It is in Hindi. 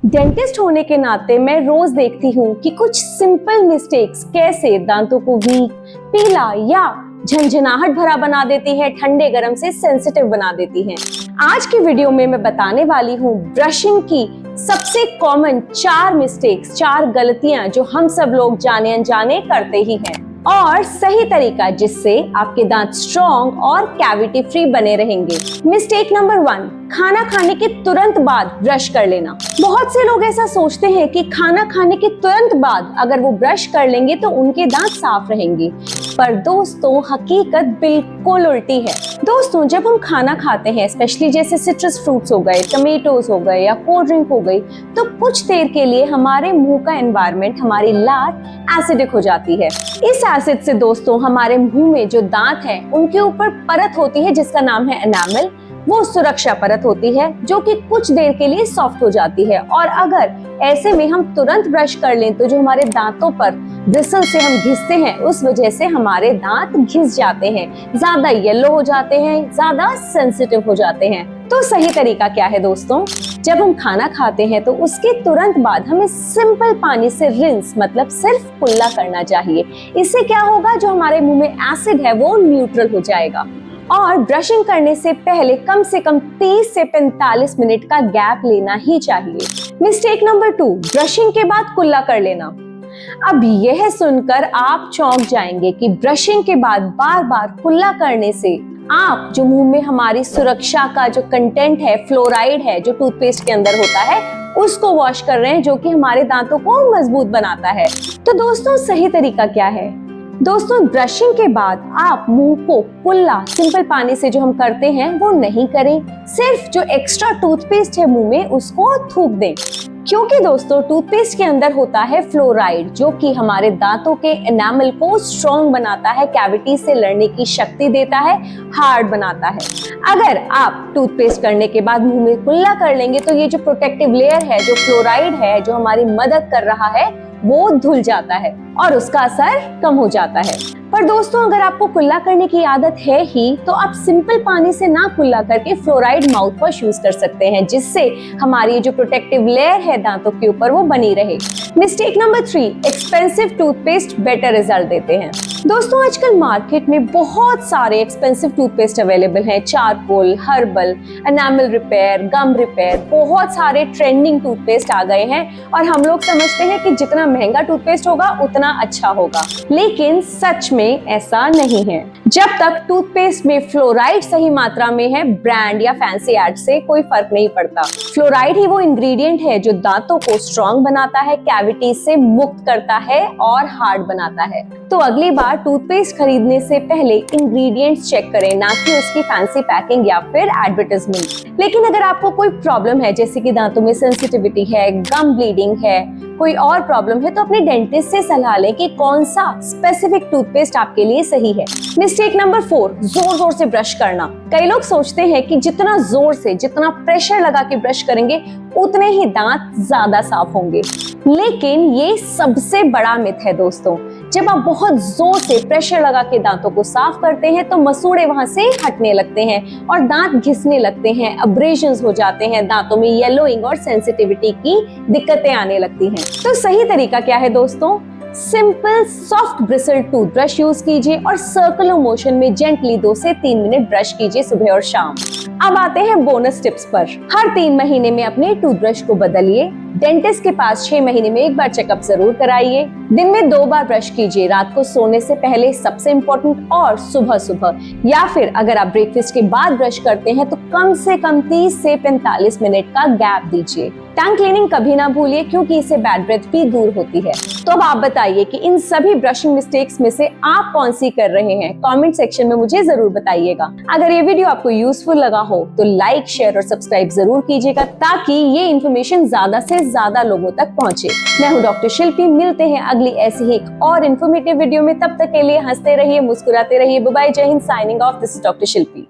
डेंटिस्ट होने के नाते मैं रोज देखती हूँ कि कुछ सिंपल मिस्टेक्स कैसे दांतों को वीक, पीला या झंझनाहट भरा बना देती है, ठंडे गर्म से सेंसिटिव बना देती हैं। आज की वीडियो में मैं बताने वाली हूँ ब्रशिंग की सबसे कॉमन 4 मिस्टेक्स, 4 गलतियां जो हम सब लोग जाने अनजाने करते ही हैं, और सही तरीका जिससे आपके दांत स्ट्रॉन्ग और कैविटी फ्री बने रहेंगे। मिस्टेक नंबर 1, खाना खाने के तुरंत बाद ब्रश कर लेना। बहुत से लोग ऐसा सोचते हैं कि खाना खाने के तुरंत बाद अगर वो ब्रश कर लेंगे तो उनके दांत साफ रहेंगे, पर दोस्तों हकीकत बिल्कुल उल्टी है। दोस्तों जब हम खाना खाते हैं, स्पेशली जैसे सिट्रस फ्रूट्स हो गए, टमेटोज हो गए या कोल्ड ड्रिंक हो गई, तो कुछ देर के लिए हमारे मुंह का एनवायरनमेंट, हमारी लार एसिडिक हो जाती है। इस एसिड से दोस्तों हमारे मुंह में जो दांत हैं उनके ऊपर परत होती है जिसका नाम है एनामल। वो सुरक्षा परत होती है जो कि कुछ देर के लिए सॉफ्ट हो जाती है, और अगर ऐसे में हम तुरंत ब्रश कर लें तो जो हमारे दांतों पर ब्रिसल से हम घिसते हैं उस वजह से हमारे दांत घिस जाते हैं, ज्यादा येलो हो जाते हैं, ज्यादा सेंसिटिव हो जाते हैं। तो सही तरीका क्या है दोस्तों? जब हम खाना खाते हैं तो उसके तुरंत बाद हमें सिंपल पानी से रिंस, मतलब सिर्फ कुल्ला करना चाहिए। इससे क्या होगा, जो हमारे मुंह में एसिड है वो न्यूट्रल हो जाएगा। और ब्रशिंग करने से पहले कम से कम 30 से 45 मिनट का गैप लेना ही चाहिए। मिस्टेक नंबर 2, ब्रशिंग के बाद कुल्ला कर लेना। अब यह सुनकर आप चौंक जाएंगे कि ब्रशिंग के बाद बार बार कुल्ला करने से आप जो मुंह में हमारी सुरक्षा का जो कंटेंट है, फ्लोराइड है जो टूथपेस्ट के अंदर होता है, उसको वॉश कर रहे हैं, जो कि हमारे दांतों को मजबूत बनाता है। तो दोस्तों सही तरीका क्या है? दोस्तों ब्रशिंग के बाद आप मुंह को कुल्ला सिंपल पानी से जो हम करते हैं वो नहीं करें, सिर्फ जो एक्स्ट्रा टूथपेस्ट है मुंह में उसको थूक दें। क्योंकि दोस्तों टूथपेस्ट के अंदर होता है फ्लोराइड जो कि हमारे दांतों के एनामल को स्ट्रॉन्ग बनाता है, कैविटी से लड़ने की शक्ति देता है, हार्ड बनाता है। अगर आप टूथपेस्ट करने के बाद मुंह में कुल्ला कर लेंगे तो ये जो प्रोटेक्टिव लेयर है, जो फ्लोराइड है जो हमारी मदद कर रहा है, वो धुल जाता है और उसका असर कम हो जाता है। पर दोस्तों अगर आपको कुल्ला करने की आदत है ही तो आप सिंपल पानी से ना कुल्ला करके फ्लोराइड माउथ वॉश यूज कर सकते हैं, जिससे हमारी जो प्रोटेक्टिव लेयर है दांतों के ऊपर वो बनी रहे। Mistake number 3, expensive toothpaste better result देते हैं। दोस्तों आजकल मार्केट में बहुत सारे एक्सपेंसिव टूथपेस्ट अवेलेबल हैं, चारकोल, हर्बल, एनामल रिपेयर, गम रिपेयर, बहुत सारे ट्रेंडिंग टूथपेस्ट आ गए हैं और हम लोग समझते हैं कि जितना महंगा टूथपेस्ट होगा उतना अच्छा होगा, लेकिन सच में ऐसा नहीं है। जब तक टूथपेस्ट में फ्लोराइड सही मात्रा में है, ब्रांड या फैंसी एड से कोई फर्क नहीं पड़ता। फ्लोराइड ही वो इंग्रेडिएंट है जो दांतों को स्ट्रॉन्ग बनाता है, कैविटी से मुक्त करता है और हार्ड बनाता है। तो अगली बार टूथपेस्ट खरीदने से पहले इंग्रेडिएंट्स चेक करें, ना कि उसकी फैंसी पैकिंग या फिर एडवर्टाइजमेंट। लेकिन अगर आपको कोई प्रॉब्लम है, जैसे कि दांतों में सेंसिटिविटी है, गम ब्लीडिंग है, कोई और प्रॉब्लम है, तो अपने डेंटिस्ट से सलाह लें कि कौन सा स्पेसिफिक टूथपेस्ट आपके लिए सही है। मिस्टेक नंबर 4, जोर जोर से ब्रश करना। कई लोग सोचते हैं कि जितना जोर से, जितना प्रेशर लगा के ब्रश करेंगे उतने ही दांत ज्यादा साफ होंगे, लेकिन ये सबसे बड़ा मिथ है दोस्तों। जब आप बहुत जोर से प्रेशर लगा के दांतों को साफ करते हैं तो मसूड़े वहां से हटने लगते हैं और दांत घिसने लगते हैं, अब्रेजन्स हो जाते हैं, दांतों में येलोइंग और सेंसिटिविटी की दिक्कतें आने लगती हैं। तो सही तरीका क्या है दोस्तों? Simple soft bristle toothbrush use कीजिए और सर्कुलर मोशन में जेंटली 2 से 3 मिनट ब्रश कीजिए सुबह और शाम। अब आते हैं बोनस टिप्स पर। हर 3 महीने में अपने टूथब्रश को बदलिए। डेंटिस्ट के पास 6 महीने में 1 बार चेकअप जरूर कराइए। दिन में 2 बार ब्रश कीजिए, रात को सोने से पहले सबसे इम्पोर्टेंट, और सुबह सुबह, या फिर अगर आप ब्रेकफास्ट के बाद ब्रश करते हैं तो कम से कम 30 से 45 मिनट का गैप दीजिए। टंग क्लीनिंग कभी ना भूलिए क्योंकि इससे बैड ब्रेथ भी दूर होती है। तो अब आप बताइए कि इन सभी ब्रशिंग मिस्टेक्स में से आप कौन सी कर रहे हैं? कमेंट सेक्शन में मुझे जरूर बताइएगा। अगर ये वीडियो आपको यूजफुल लगा हो तो लाइक, शेयर और सब्सक्राइब जरूर कीजिएगा ताकि ये इन्फॉर्मेशन ज्यादा से ज्यादा लोगों तक पहुंचे। मैं हूँ डॉक्टर शिल्पी, मिलते हैं अगली ऐसी ही एक और इन्फॉर्मेटिव वीडियो में। तब तक के लिए हंसते रहिए, मुस्कुराते रहिए। बाय बाय, जय Hind, signing off. This is doctor Shilpi.